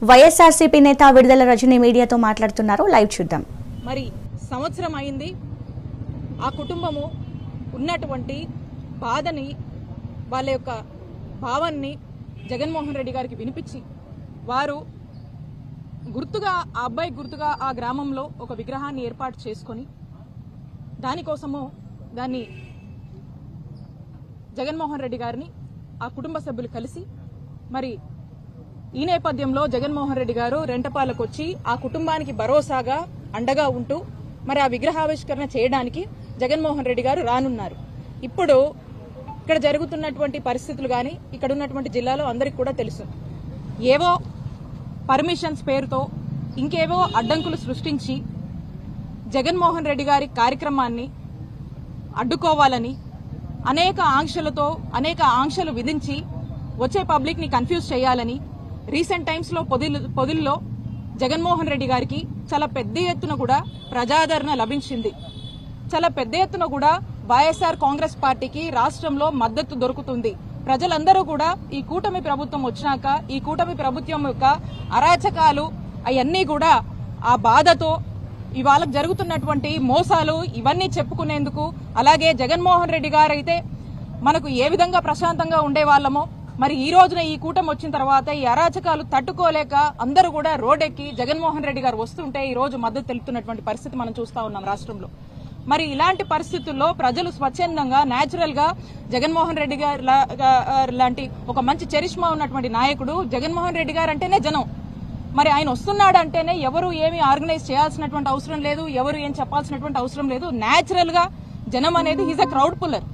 వైఎస్ఆర్సీపీ నేత విడుదల రజనీ మీడియాతో మాట్లాడుతున్నారు. లైవ్ చూద్దాం. మరి సంవత్సరం అయింది. ఆ కుటుంబము ఉన్నటువంటి బాధని, వాళ్ళ యొక్క భావాన్ని జగన్మోహన్ రెడ్డి గారికి వినిపించి వారు గుర్తుగా ఆ అబ్బాయి గుర్తుగా ఆ గ్రామంలో ఒక విగ్రహాన్ని ఏర్పాటు చేసుకొని దానికోసము దాన్ని జగన్మోహన్ రెడ్డి గారిని ఆ కుటుంబ సభ్యులు కలిసి మరి ఈ నేపథ్యంలో జగన్మోహన్ రెడ్డి గారు రెంటపాలకు వచ్చి ఆ కుటుంబానికి భరోసాగా అండగా ఉంటూ మరి ఆ విగ్రహావిష్కరణ చేయడానికి జగన్మోహన్ రెడ్డి గారు రానున్నారు. ఇప్పుడు ఇక్కడ జరుగుతున్నటువంటి పరిస్థితులు కానీ ఇక్కడ ఉన్నటువంటి జిల్లాలో అందరికీ కూడా తెలుసు. ఏవో పర్మిషన్స్ పేరుతో ఇంకేవో అడ్డంకులు సృష్టించి జగన్మోహన్ రెడ్డి గారి కార్యక్రమాన్ని అడ్డుకోవాలని అనేక ఆంక్షలు విధించి వచ్చే పబ్లిక్ ని కన్ఫ్యూజ్ చేయాలని రీసెంట్ టైమ్స్ లో పొదిల్లో జగన్మోహన్ రెడ్డి గారికి చాలా పెద్ద ఎత్తున కూడా ప్రజాదరణ లభించింది. చాలా పెద్ద ఎత్తున కూడా వైఎస్ఆర్ కాంగ్రెస్ పార్టీకి రాష్ట్రంలో మద్దతు దొరుకుతుంది. ప్రజలందరూ కూడా ఈ కూటమి ప్రభుత్వం వచ్చినాక ఈ కూటమి ప్రభుత్వం యొక్క అరాచకాలు అవన్నీ కూడా ఆ బాధతో ఇవాళ జరుగుతున్నటువంటి మోసాలు ఇవన్నీ చెప్పుకునేందుకు, అలాగే జగన్మోహన్ రెడ్డి గారు అయితే మనకు ఏ విధంగా ప్రశాంతంగా ఉండేవాళ్ళమో మరి ఈ రోజున ఈ కూటమి వచ్చిన తర్వాత ఈ అరాచకాలు తట్టుకోలేక అందరూ కూడా రోడ్డెక్కి జగన్మోహన్ రెడ్డి గారు వస్తుంటే ఈ రోజు మద్దతు తెలుపుతున్నటువంటి పరిస్థితి మనం చూస్తా ఉన్నాం రాష్ట్రంలో. మరి ఇలాంటి పరిస్థితుల్లో ప్రజలు స్వచ్ఛందంగా న్యాచురల్ గా జగన్మోహన్ రెడ్డి గారు లాంటి ఒక మంచి చరిష్మా ఉన్నటువంటి నాయకుడు జగన్మోహన్ రెడ్డి గారు అంటేనే జనం. మరి ఆయన వస్తున్నాడు అంటేనే ఎవరు ఏమి ఆర్గనైజ్ చేయాల్సినటువంటి అవసరం లేదు, ఎవరు ఏం చెప్పాల్సినటువంటి అవసరం లేదు. న్యాచురల్ గా జనం అనేది ఈజ్ అ క్రౌడ్ పుల్లర్.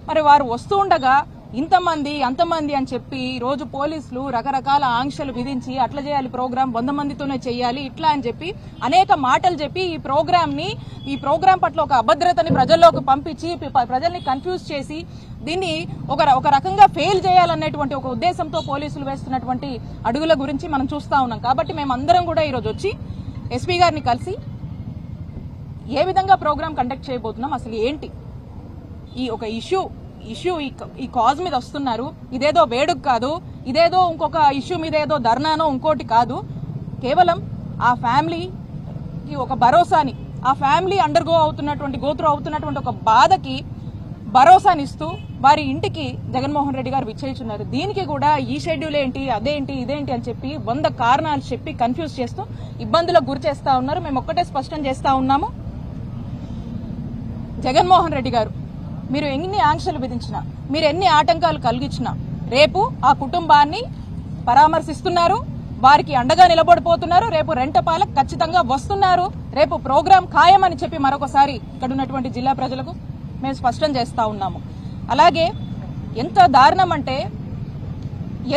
మరి వారు వస్తూ ఉండగా ఇంతమంది అంతమంది అని చెప్పి రోజు పోలీసులు రకరకాల ఆంక్షలు విధించి అట్లా చేయాలి, ప్రోగ్రాం 100 మందితోనే చేయాలి ఇట్లా అని చెప్పి అనేక మాటలు చెప్పి ఈ ప్రోగ్రాం పట్ల ఒక అభద్రతని ప్రజల్లోకి పంపించి ప్రజల్ని కన్ఫ్యూజ్ చేసి దీన్ని ఒక రకంగా ఫెయిల్ చేయాలనేటువంటి ఒక ఉద్దేశంతో పోలీసులు వేస్తున్నటువంటి అడుగుల గురించి మనం చూస్తా ఉన్నాం. కాబట్టి మేమందరం కూడా ఈరోజు వచ్చి ఎస్పీ గారిని కలిసి ఏ విధంగా ప్రోగ్రాం కండక్ట్ చేయబోతున్నాం, అసలు ఏంటి ఈ ఒక ఇష్యూ ఈ కాజ్ మీద వస్తున్నారు. ఇదేదో వేడుక కాదు, ఇదేదో ఇంకొక ఇష్యూ మీద ఏదో ధర్నానో ఇంకోటి కాదు. కేవలం ఆ ఫ్యామిలీకి ఒక భరోసాని, ఆ ఫ్యామిలీ గోత్రు అవుతున్నటువంటి ఒక బాధకి భరోసానిస్తూ వారి ఇంటికి జగన్మోహన్ రెడ్డి గారు విచ్చేస్తున్నారు. దీనికి కూడా ఈ షెడ్యూల్ ఏంటి, అదేంటి, ఇదేంటి అని చెప్పి 100 కారణాలు చెప్పి కన్ఫ్యూజ్ చేస్తూ ఇబ్బందులకు గురి చేస్తా ఉన్నారు. మేము ఒక్కటే స్పష్టం చేస్తా ఉన్నాము, జగన్మోహన్ రెడ్డి గారు మీరు ఎన్ని ఆంక్షలు విధించినా, మీరు ఎన్ని ఆటంకాలు కలిగించినా రేపు ఆ కుటుంబాన్ని పరామర్శిస్తున్నారు, వారికి అండగా నిలబడిపోతున్నారు. రేపు రెంటపాలకు ఖచ్చితంగా వస్తున్నారు. రేపు ప్రోగ్రాం ఖాయమని చెప్పి మరొకసారి ఇక్కడ ఉన్నటువంటి జిల్లా ప్రజలకు మేము స్పష్టం చేస్తా ఉన్నాము. అలాగే ఎంత దారుణం అంటే,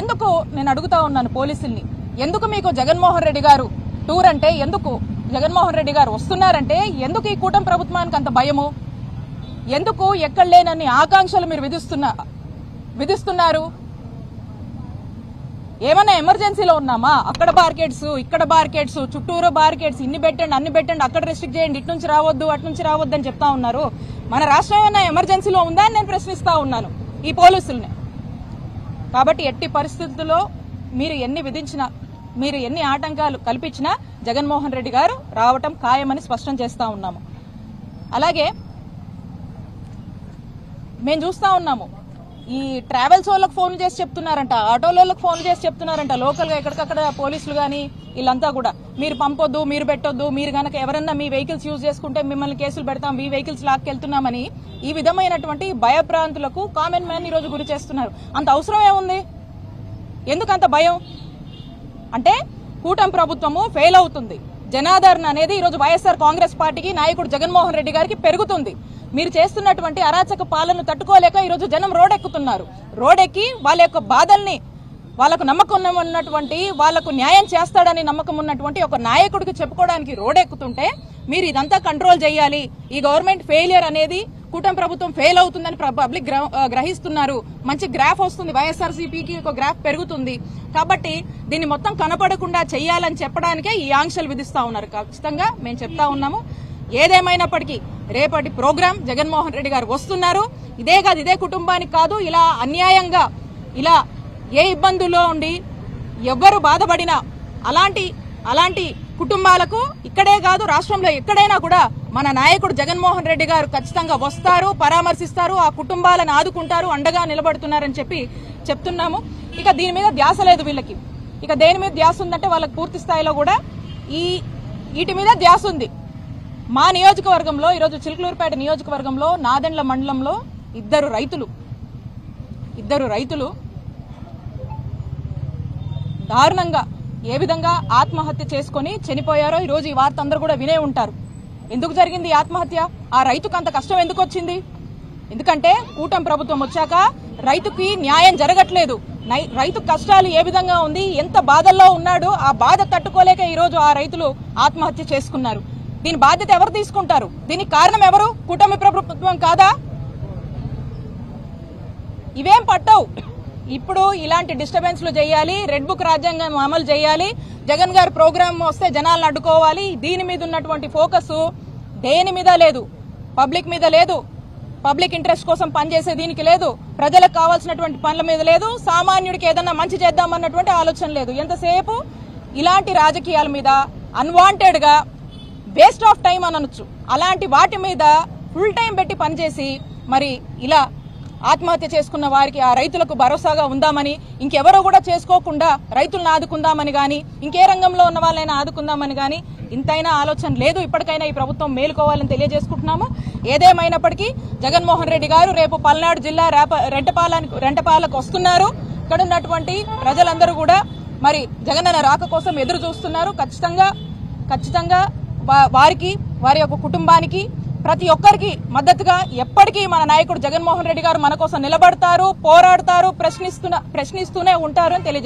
ఎందుకు నేను అడుగుతా ఉన్నాను పోలీసుల్ని, ఎందుకు మీకు జగన్మోహన్ రెడ్డి గారు టూర్ అంటే ఎందుకు, జగన్మోహన్ రెడ్డి గారు వస్తున్నారంటే ఎందుకు ఈ కూటమి ప్రభుత్వానికి అంత భయము, ఎందుకు ఎక్కడ లేనన్ని ఆకాంక్షలు మీరు విధిస్తున్నారు? ఏమన్నా ఎమర్జెన్సీలో ఉన్నామా? అక్కడ బార్కెట్స్, ఇక్కడ బార్కెట్స్, చుట్టూరు బార్కెట్స్, ఇన్ని పెట్టండి అన్ని పెట్టండి, అక్కడ రెస్ట్రిక్ట్ చేయండి, ఇటు నుంచి రావద్దు అటు నుంచి రావద్దు అని చెప్తా ఉన్నారు. మన రాష్ట్రం ఏమైనా ఎమర్జెన్సీలో ఉందా అని నేను ప్రశ్నిస్తా ఉన్నాను ఈ పోలీసుల్ని. కాబట్టి ఎట్టి పరిస్థితుల్లో మీరు ఎన్ని విధించినా, మీరు ఎన్ని ఆటంకాలు కల్పించినా జగన్మోహన్ రెడ్డి గారు రావటం ఖాయమని స్పష్టం చేస్తా ఉన్నాము. అలాగే మేము చూస్తా ఉన్నాము, ఈ ట్రావెల్స్ వాళ్ళకి ఫోన్లు చేసి చెప్తున్నారంట, ఆటోలకు ఫోన్లు చేసి చెప్తున్నారంట, లోకల్ గా ఎక్కడికక్కడ పోలీసులు గానీ వీళ్ళంతా కూడా మీరు పంపొద్దు, మీరు పెట్టొద్దు, మీరు గనక ఎవరన్నా మీ వెహికల్స్ యూజ్ చేసుకుంటే మిమ్మల్ని కేసులు పెడతాం, మీ వెహికల్స్ లాక్కెళ్తున్నామని ఈ విధమైనటువంటి భయభ్రాంతులకు కామన్ మ్యాన్ ఈ రోజు గురి చేస్తున్నారు. అంత అవసరం ఏముంది? ఎందుకు అంత భయం? అంటే కూటమి ప్రభుత్వము ఫెయిల్ అవుతుంది, జనాదరణ అనేది ఈ రోజు వైఎస్ఆర్ కాంగ్రెస్ పార్టీకి, నాయకుడు జగన్మోహన్ రెడ్డి గారికి పెరుగుతుంది. మీరు చేస్తున్నటువంటి అరాచక పాలన తట్టుకోలేక ఈ రోజు జనం రోడ్డెక్కుతున్నారు. రోడ్డెక్కి వాళ్ళ యొక్క బాధల్ని, వాళ్ళకు నమ్మకం ఉన్నటువంటి, వాళ్లకు న్యాయం చేస్తాడని నమ్మకం ఉన్నటువంటి ఒక నాయకుడికి చెప్పుకోవడానికి రోడ్డెక్కుతుంటే మీరు ఇదంతా కంట్రోల్ చేయాలి, ఈ గవర్నమెంట్ ఫెయిలియర్ అనేది, కూటమి ప్రభుత్వం ఫెయిల్ అవుతుందని పబ్లిక్ గ్రహిస్తున్నారు. మంచి గ్రాఫ్ వస్తుంది, వైఎస్ఆర్సీపీకి ఒక గ్రాఫ్ పెరుగుతుంది. కాబట్టి దీన్ని మొత్తం కనపడకుండా చేయాలని చెప్పడానికే ఈ ఆంక్షలు విధిస్తా ఉన్నారు. ఖచ్చితంగా మేము చెప్తా ఉన్నాము, ఏదేమైనప్పటికీ రేపటి ప్రోగ్రాం జగన్మోహన్ రెడ్డి గారు వస్తున్నారు. ఇదే కాదు, ఇదే కుటుంబానికి కాదు, ఇలా అన్యాయంగా ఇలా ఏ ఇబ్బందుల్లో ఉండి ఎవ్వరు బాధపడినా అలాంటి కుటుంబాలకు ఇక్కడే కాదు రాష్ట్రంలో ఎక్కడైనా కూడా మన నాయకుడు జగన్మోహన్ రెడ్డి గారు ఖచ్చితంగా వస్తారు, పరామర్శిస్తారు, ఆ కుటుంబాలను ఆదుకుంటారు, అండగా నిలబడుతున్నారని చెప్తున్నాము. ఇక దీని మీద ధ్యాస లేదు వీళ్ళకి. ఇక దేని మీద ధ్యాస ఉందంటే వాళ్ళకి పూర్తి స్థాయిలో కూడా వీటి మీద ధ్యాస ఉంది. మా నియోజకవర్గంలో ఈరోజు చిలుకలూరుపేట నియోజకవర్గంలో నాదెండ్ల మండలంలో ఇద్దరు రైతులు దారుణంగా ఏ విధంగా ఆత్మహత్య చేసుకుని చనిపోయారో ఈరోజు ఈ వార్త అందరూ కూడా వినే ఉంటారు. ఎందుకు జరిగింది ఈ ఆత్మహత్య? ఆ రైతుకు అంత కష్టం ఎందుకు వచ్చింది? ఎందుకంటే కూటమి ప్రభుత్వం వచ్చాక రైతుకి న్యాయం జరగట్లేదు. రైతు కష్టాలు ఏ విధంగా ఉంది, ఎంత బాధల్లో ఉన్నాడు, ఆ బాధ తట్టుకోలేక ఈరోజు ఆ రైతులు ఆత్మహత్య చేసుకున్నారు. దీని బాధ్యత ఎవరు తీసుకుంటారు? దీనికి కారణం ఎవరు? కూటమి ప్రభుత్వం కాదా? ఇవేం పట్టవు. ఇప్పుడు ఇలాంటి డిస్టర్బెన్స్లు చేయాలి, రెడ్ బుక్ రాజ్యాంగం అమలు చేయాలి, జగన్ గారి ప్రోగ్రామ్ వస్తే జనాలను అడ్డుకోవాలి. దీని మీద ఉన్నటువంటి ఫోకస్ దేని మీద లేదు, పబ్లిక్ మీద లేదు, పబ్లిక్ ఇంట్రెస్ట్ కోసం పనిచేసే దీనికి లేదు, ప్రజలకు కావాల్సినటువంటి పనుల మీద లేదు, సామాన్యుడికి ఏదన్నా మంచి చేద్దామన్నటువంటి ఆలోచన లేదు. ఎంతసేపు ఇలాంటి రాజకీయాల మీద అన్వాంటెడ్ గా వేస్ట్ ఆఫ్ టైం అనొచ్చు, అలాంటి వాటి మీద ఫుల్ టైం పెట్టి పనిచేసి మరి ఇలా ఆత్మహత్య చేసుకున్న వారికి ఆ రైతులకు భరోసాగా ఉందామని, ఇంకెవరో కూడా చేసుకోకుండా రైతులను ఆదుకుందామని గాని, ఇంకే రంగంలో ఉన్న వాళ్ళైనా ఆదుకుందామని గాని ఇంతైనా ఆలోచన లేదు. ఇప్పటికైనా ఈ ప్రభుత్వం మేలుకోవాలని తెలియజేసుకుంటున్నాము. ఏదేమైనప్పటికీ జగన్మోహన్ రెడ్డి గారు రేపు పల్నాడు జిల్లా రెంటపాలకు వస్తున్నారు. ఇక్కడ ఉన్నటువంటి ప్రజలందరూ కూడా మరి జగనన్న రాక కోసం ఎదురు చూస్తున్నారు. ఖచ్చితంగా వారికి, వారి యొక్క కుటుంబానికి, ప్రతి ఒక్కరికి మద్దతుగా ఎప్పటికీ మన నాయకుడు జగన్మోహన్ రెడ్డి గారు మన కోసం నిలబడతారు, పోరాడతారు, ప్రశ్నిస్తూనే ఉంటారు అని తెలియజేస్తారు.